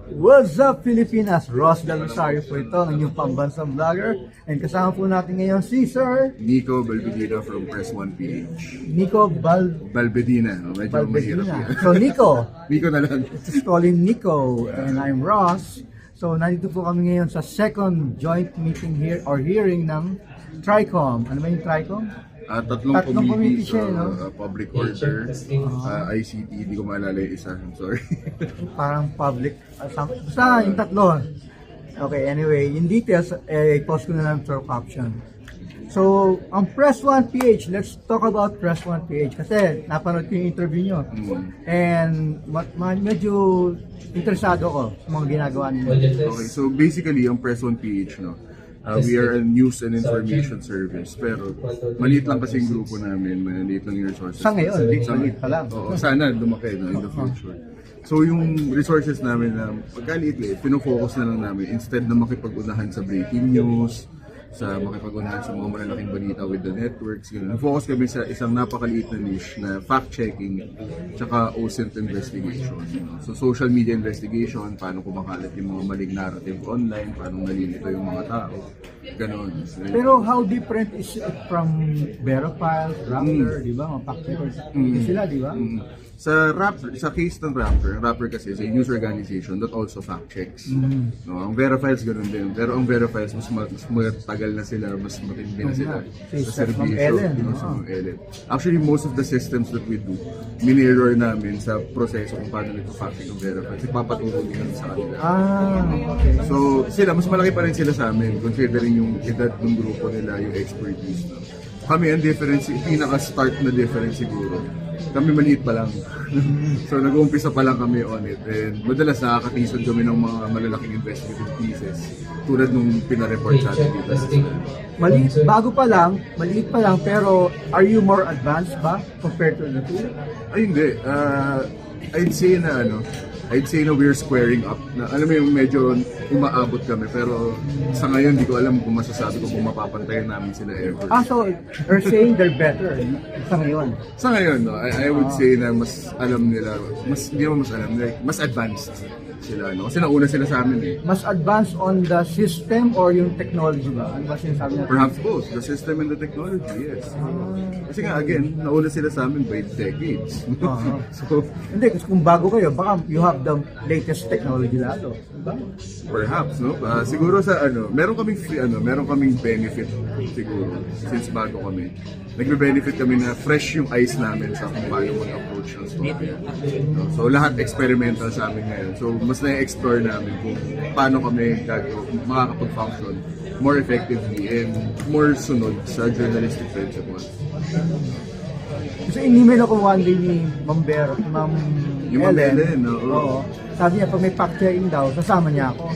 What's up, Pilipinas? Ross Del Rosario po ito, ang inyong pambansang vlogger. And kasama po natin ngayon si Sir Nico Balbedina from Press 1 PH. Nico Balbedina. Medyo mahirap Balbedina. yan. So Nico, Nico na lang. just call him Nico and I'm Ross. So nandito po kami ngayon sa second joint meeting here or hearing ng TRICOM. Ano ba yung TRICOM? Tatlong Tatlong committee committee, siya, no? public order, ICT, hindi ko maalala yung isa. I'm sorry. Parang public, basta yung tatlo. Okay, anyway, in details, i-post ko na lang sa caption. So, ang Press 1 PH, let's talk about Press 1 PH kasi napanood ko yung interview nyo. And medyo interesado ko sa mga ginagawa ninyo. Okay, so basically, ang Press 1 PH, no? We are a news and information service, pero maliit lang kasi yung grupo namin, maliit lang yung resources. Sa ngayon, maliit pa lang. Oo, sana lumaki no, in the future. So yung resources namin na pagkaliit-liit, pinofocus na lang namin instead na makipag-unahan sa breaking news, sa makipag-unahan sa mga malalaking balita with the networks, gano'n. Focus kami sa isang napakaliit na niche na fact-checking tsaka OSINT investigation. So social media investigation, paano kumakalat yung mga maling narrative online, paano nalilito yung mga tao, gano'n. Pero how different is it from Verifile, Rappler, di ba? Mga fact-checkers. Sila, di ba? Sa Rappler, sa case ng Rappler kasi is a news organization that also fact checks. No, ang Verifiles ganoon din. Pero ang Verifiles mas matagal na sila, mas matindi na sila sa serbisyo, sa Ellen. Actually, most of the systems that we do, minirror namin sa proseso kung paano nito fact check ng Verifiles. Ipapaturo din sa kanila. Okay. So, sila, mas malaki pa rin sila sa amin, considering yung edad ng grupo nila, yung expertise. No? Kami, ang difference, pinaka-start na difference siguro, kami maliit pa lang. So nag-uumpisa pa lang kami on it. And madalas nakakatisod kami ng mga malalaking investigative pieces tulad nung pinareport sa atin dito. Maliit, bago pa lang, maliit pa lang, pero are you more advanced ba compared to the two? Ay hindi. I'd say na we're squaring up. Na, alam mo yung medyo umaabot kami pero sa ngayon di ko alam kung masasabi ko kung mapapantayan namin sila ever. So you're saying they're better sa ngayon? Sa ngayon, no, I would say na mas alam nila, hindi naman mas alam, like, mas advanced sila. No? Kasi nauna sila sa amin eh. Mas advanced on the system or yung technology ba? Ano ba sinasabi natin? Perhaps both, the system and the technology, yes. Kasi nga, again, nauna sila sa amin by decades. So, hindi, kasi kung bago kayo, baka you have the latest technology lalo. Diba? Perhaps, no? Siguro sa meron kaming benefit siguro since bago kami. Nagbe-benefit kami na fresh yung eyes namin sa kung paano mag-approach ng story. No? So, lahat experimental sa amin ngayon. So, mas na-explore namin kung paano kami makakapag-function more effectively and more sunod sa journalistic principles. Kasi in-email ako one day ni Ma'am Yung Ellen, no? Oo. Sabi niya, pag may fact-checking daw, sasama niya ako.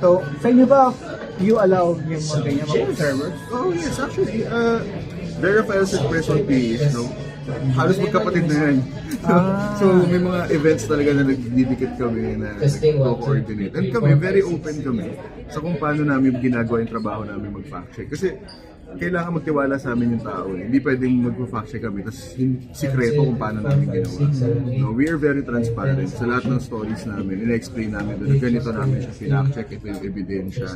So, sa inyo ba, you allow yung mga ganyan, mga observers? Oh, yes, actually. Verifiles at Press 1 PH, no? Halos magkapatid na yan. So, may mga events talaga na nagdidikit kami na nag-coordinate. And kami, very open kami sa kung paano namin ginagawa yung trabaho namin mag-fact check. Kasi, kailangan magtiwala sa amin yung tao. Hindi pwedeng mag-fact check kami tapos sikreto kung paano namin ginawa. No, we are very transparent sa lahat ng stories namin. Ina-explain namin doon. Ganito namin siya fact check. Ito yung ebidensya.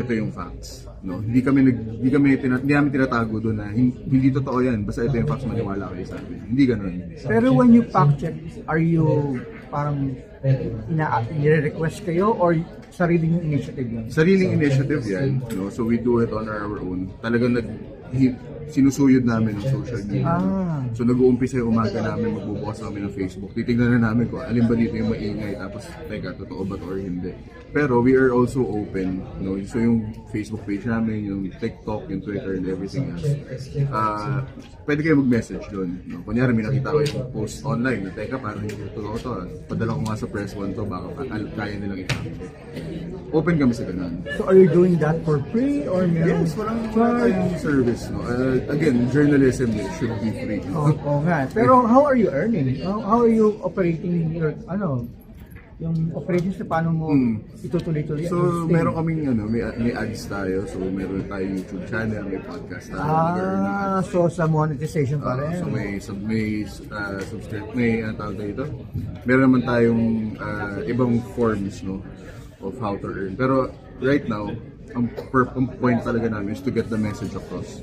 Ito yung facts. No, hindi namin tinatago doon na hindi totoo yan. Basta ito yung facts, maniwala kayo sa amin. Hindi ganoon. Pero when you fact check, are you parang nire-request kayo or sariling initiative yan? Sariling initiative yan, no? So we do it on our own. Talagang sinusuyod namin ng social media. So nag-uumpisa yung umaga namin, magbubukas namin ng Facebook. Titignan na namin kung alin ba dito yung maingay, tapos teka, totoo ba to or hindi. Pero we are also open, no? So yung Facebook page namin, yung TikTok, yung Twitter, and everything else. Pwede kayo mag-message doon. No? Kunyari, may nakita ko yung post online na teka, parang hindi totoo to. Padala ko nga sa Press 1 to, baka kaya nilang i-fact. Open kami sa ganun. So are you doing that for free or meron? Yes, wala tayong service. No? Again, journalism should be free. No? Oo nga. Pero how are you earning? How are you operating your, yung operations na paano mo itutuloy-tuloy. So, meron kaming may ads tayo. So, meron tayong YouTube channel, may podcast tayo. So sa monetization pa rin. So may subscribe, may ano tawag dito. Meron naman tayong ibang forms of how to earn. Pero right now, ang point talaga namin is to get the message across.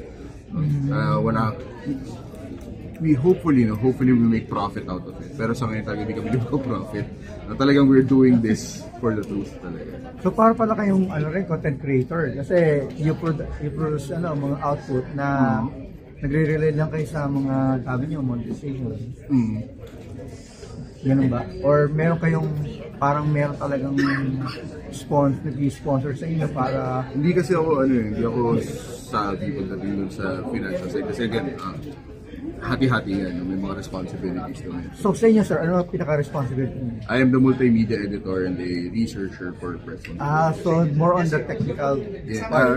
We hopefully we make profit out of it. Pero sa ngayon talaga hindi kami profit. Talagang we're doing this for the truth talaga. So para pala kayong content creator kasi you produce mga output na nagre-relate lang kayo sa mga sabi niyo monetization. Ganun ba? Or meron kayong meron talagang sponsor sa inyo para Hindi kasi ako hindi ako savvy pagdating sa financial side kasi again hati-hati yan, may mga responsibilities naman. So sa inyo sir, ano ang pinaka-responsibility niyo? I am the multimedia editor and the researcher for Press One. So more on the technical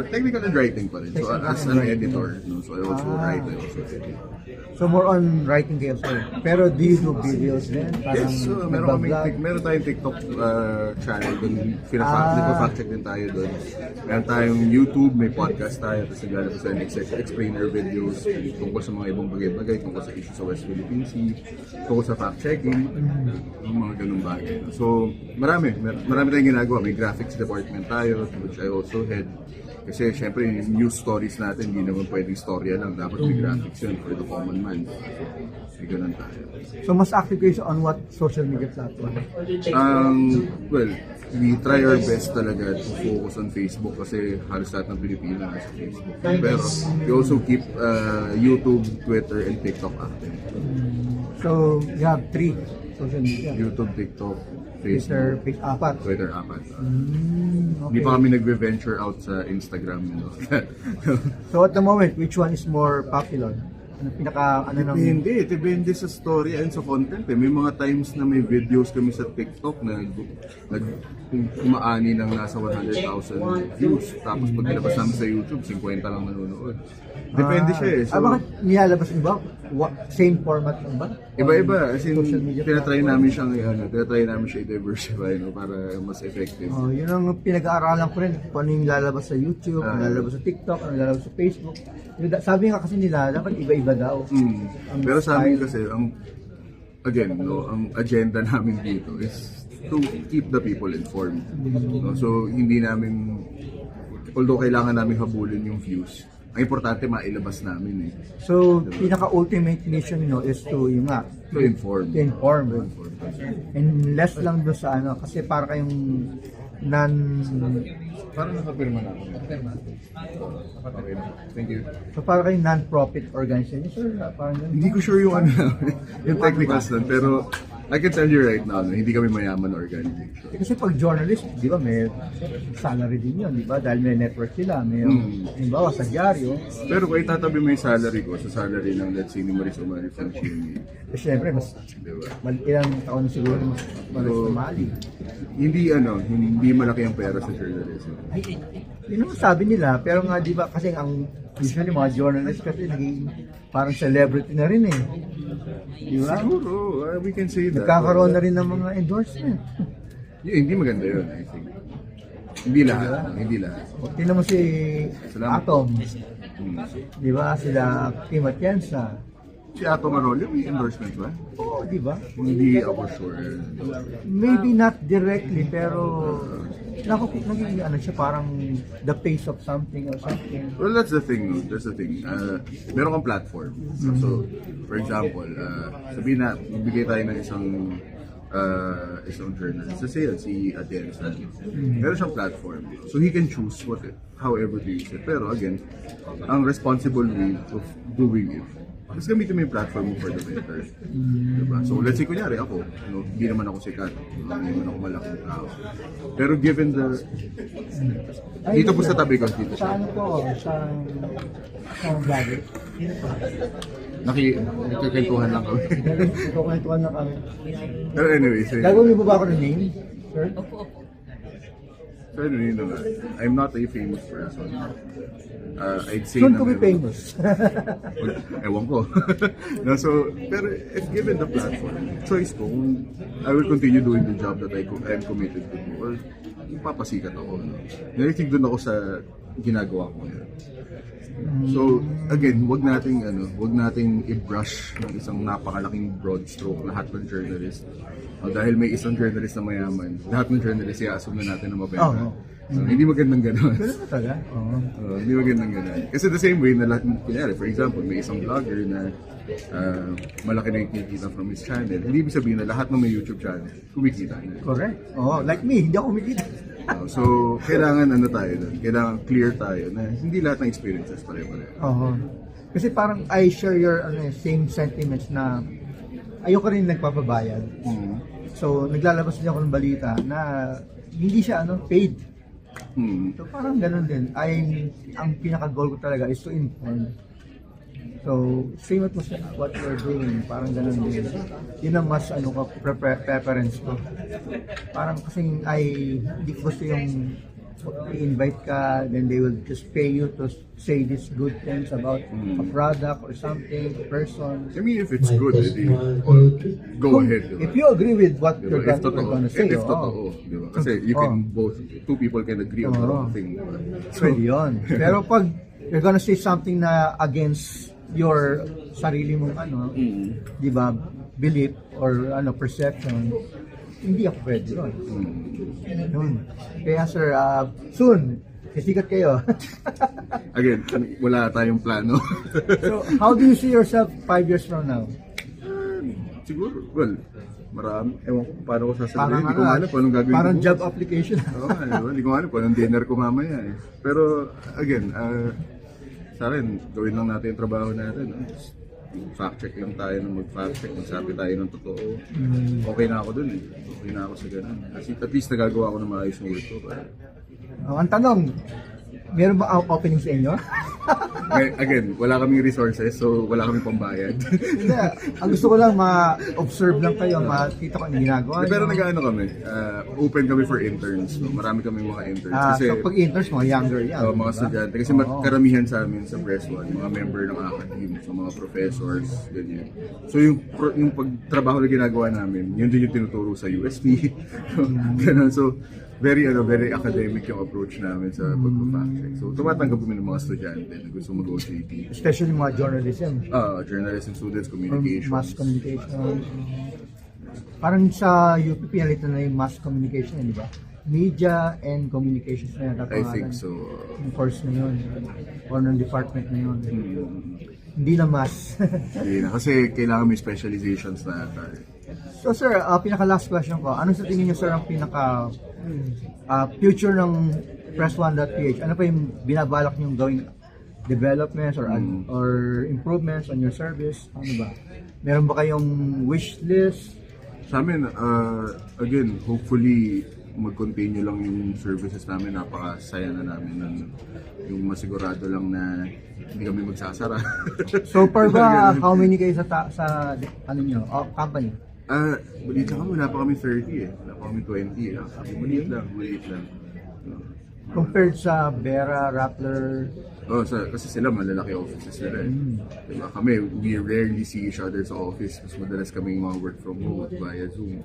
Technical and writing pa rin. So as an editor, so I also write, I also edit. So more on writing kayo sir. Pero do you do videos din? Yes, so meron tayong TikTok channel doon. Nagpa-fact check din tayo doon. Meron tayong YouTube, may podcast tayo. Tapos naglalabas tayo ng explainer videos tungkol sa mga ibang bagay-bagay, tungkol sa issues sa West Philippine Sea, tungkol sa fact-checking, mga ganung bagay. So marami tayong ginagawa. May graphics department tayo, which I also head. Kasi syempre yung news stories natin, hindi naman pwedeng storya lang. Dapat may graphics yun for the common man. So, ganun tayo. So mas active kayo on what social media platform? Well, we try our best talaga to focus on Facebook kasi halos lahat ng Pilipino nasa Facebook. Pero we also keep YouTube, Twitter, and TikTok active. So you have 3 social media? YouTube, TikTok, Facebook, Twitter, 4. apat. Okay. Hindi pa kami nagve-venture out sa Instagram. So at the moment, which one is more popular? Depende sa story and sa content. May mga times na may videos kami sa TikTok na kumaani ng nasa 100,000 views. Tapos pag nilabas namin sa YouTube, 50 lang nanonood. Depende siya eh. So, bakit nilalabas mo ba? Same format lang ba? Iba-iba. As in, tinatry namin siyang i-diversify para mas effective. Yun ang pinag-aaralan ko rin. Kung ano yung lalabas sa YouTube, ano lalabas sa TikTok, ano lalabas sa Facebook. Sabi nga kasi nila, dapat iba-iba daw. Pero sa amin kasi, ang agenda namin dito is to keep the people informed. So, hindi namin, although kailangan namin habulin yung views, ang importante mailabas namin eh. So, pinaka-ultimate mission nyo is to inform. And less lang doon sa kasi para kayong Parang nakapirma na ako. Okay. Thank you. So para kayong non-profit organization, sir, parang hindi ko sure yung yung technicals nun, pero I can tell you right now, hindi kami mayaman na organization. Kasi pag journalist, di ba, may salary din yun, di ba? Dahil may network sila, may halimbawa sa diaryo. Pero kung itatabi mo yung salary ko sa salary ng, let's say, ni Maris Umali from GMA. Siyempre, mas ilang taon siguro mas sumali. Hindi malaki ang pera sa journalism. Yun ang sabi nila, pero nga di ba, kasi ang usually mga journalist kasi naging parang celebrity na rin eh. Di ba? Siguro, we can say that. Nagkakaroon na rin ng mga endorsement. Hindi maganda yun, I think. Hindi lahat. Tingnan mo si Salamat. Atom. Di ba? Sila Kim Atienza. Si Ato Manolio, may endorsement ba? Oo, di ba? Hindi ako sure. Maybe not directly, pero naging siya parang the face of something or something. Well, that's the thing. Meron kang platform. So, for example, sabihin na, bigay tayo ng isang journalist. Si Atienza. Meron siyang platform. So, he can choose however to use it. Pero again, ang responsible way of doing it, mas gamitin mo yung platform mo for the better. Diba? So, let's say, kunyari ako, hindi naman ako sikat, hindi naman ako malaking tao. Pero given the... Dito po sa tabi ko, dito siya. Sa ano po? Sa vlogger? Dito po. Nakikwentuhan lang kami. Nagkukwentuhan na kami. Pero anyway, so... Gagawin mo ba ako ng name, sir? Opo. So anyway, yun na nga. I'm not a famous person. I'd say Soon na to be meron- famous. Ewan ko. No, so, pero if given the platform, choice ko kung I will continue doing the job that I'm committed to do or papasikat ako. No? And I think doon ako sa ginagawa ko ngayon. So, again, wag nating i-brush ng isang napakalaking broad stroke lahat ng journalist. Dahil may isang journalist na mayaman, lahat ng journalist i-assume na natin na mapera. Oo. Hindi magandang gano'n. Ganun na talaga. Oo. Hindi magandang gano'n. Kasi the same way na lahat, kunyari, for example, may isang vlogger na malaki na yung kinikita from his channel. Hindi ibig sabihin na lahat ng may YouTube channel, kumikita. Correct. Oo, like me, hindi ako kumikita. So, kailangan tayo doon. Kailangan clear tayo na hindi lahat ng experiences pare-pareho. Oo. Kasi parang I share your same sentiments na ayoko rin nagpapabayad. So, naglalabas din ako ng balita na hindi siya paid. So, parang ganun din. Ang pinaka-goal ko talaga is to inform. So, same with what you're doing, parang ganun din. Yun ang mas preference ko. Parang kasing hindi ko gusto yung i-invite ka, then they will just pay you to say these good things about a product or something, a person. I mean, if it's good, edi, go ahead. Diba? If you agree with what Diba? you're If totoo. gonna say, If totoo. Diba? Kasi you can both, two people can agree on the wrong thing. Diba? pwede yun. Pero pag you're gonna say something na against your sarili mong di ba, belief or perception, hindi ako pwede yun. Yun. Kaya sir, soon, kasikat kayo. Again, wala tayong plano. So, how do you see yourself 5 years from now? Siguro, well, marami. Ewan ko paano ko sasabihin. Parang Hindi ko alam kung anong gagawin parang ko. job application. Oo, hindi ko alam kung anong dinner ko mamaya eh. Pero, again, sa akin, gawin lang natin yung trabaho natin. Fact check lang tayo ng mag-fact check, magsabi tayo ng totoo. Okay na ako dun eh. Okay na ako sa ganun. Kasi at least nagagawa ko na maayos ng work ko. Ang tanong, meron ba opening sa inyo? Again, wala kaming resources, so wala kaming pambayad. Hindi, ang gusto ko lang ma-observe lang kayo, makita ko yung ginagawa Pero nyo. nag-ano kami, open kami for interns. No? Marami kaming mga interns. Kasi, So pag interns, mga younger yan. mga diba? estudyante. Kasi karamihan sa amin sa Press One, mga member ng academe, so mga professors, ganyan. So yung pagtrabaho na ginagawa namin, yun din yung tinuturo sa USP. Ganun. So, very academic yung approach namin sa pag-fact check. So, tumatanggap kami ng mga estudyante na gusto mag-OJT. Especially mga journalism. Journalism students, communication. Mass communication. Parang sa UP, pinalitan na yung mass communication, di ba? Media and communications na yata I pangalan. think so. Yung course na yun. Or ng department na yun. Hindi na mass. Hindi na. Kasi kailangan may specializations na ata. So sir, pinaka-last question ko. Ano sa tingin niyo sir ang pinaka future ng Press1.ph? Ano pa yung binabalak niyong gawing developments or improvements on your service? Ano ba? Meron ba kayong wish list? Sa amin, again, hopefully, mag-continue lang yung services namin. Napakasaya na namin. Yung masigurado lang na hindi kami magsasara. So far ba, how many kayo sa company? Maliit lang kami. Wala pa kami 30 eh. Wala pa kami 20 eh. Maliit lang. Compared sa Vera, Rappler, Kasi sila malalaki offices nila eh. Diba? Kami, we rarely see each other sa office. Mas madalas kami mga work from home at via Zoom.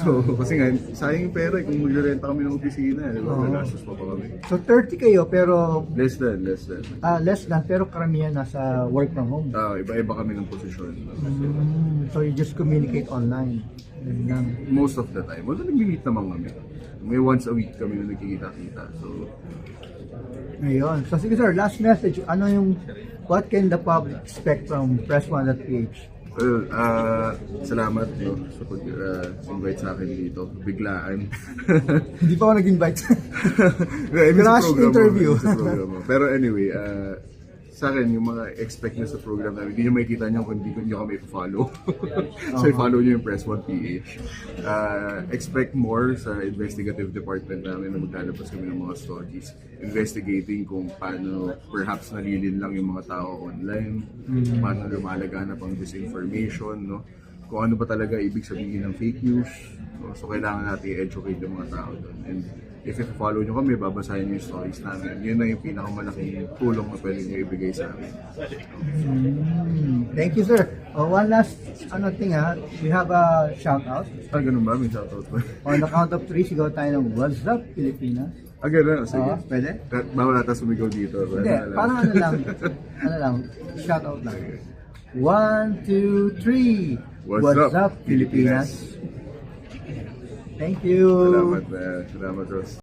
So, kasi nga, sayang yung pera kung magrerenta kami ng opisina. Diba? Gagastos pa kami. so 30 kayo pero Less than. less than pero karamihan nasa work from home. Iba-iba kami ng posisyon. So you just communicate online. Yun lang. Most of the time. Although nag-meet naman kami. May once a week kami na nagkikita-kita. So, Ayun. So sige sir, last message. What can the public expect from Press1.ph? well, salamat sa pag-invite sa akin dito. Biglaan. Hindi pa ako nag-invite. I miss Crash the program interview. mo, I miss the program mo. Pero anyway, sa akin, yung mga expect nyo sa program namin, hindi nyo makikita nyo kung hindi nyo kami i-follow. So, i-follow nyo yung Press1.ph. Expect more sa investigative department namin na maglalabas kami ng mga stories. Investigating kung paano perhaps nalilin lang yung mga tao online, paano lumalaganap ang disinformation, no? kung ano ba talaga ibig sabihin ng fake news. So kailangan natin i-educate yung mga tao doon. And if i-follow nyo kami, babasahin nyo yung stories namin. Yun na yung pinakamalaking tulong na pwede nyo ibigay sa amin. Thank you, sir. One last thing we have a shout out. Ganun ba? May shoutout ba? On the count of 3, sigaw tayo ng What's Up, Pilipinas. Ganun. Sige. Pwede? Bawal ata sumigaw dito. Hindi, parang ano lang, shout out lang. 1, 2, 3. What's up, Pilipinas? Thank you. Salamat, Ross.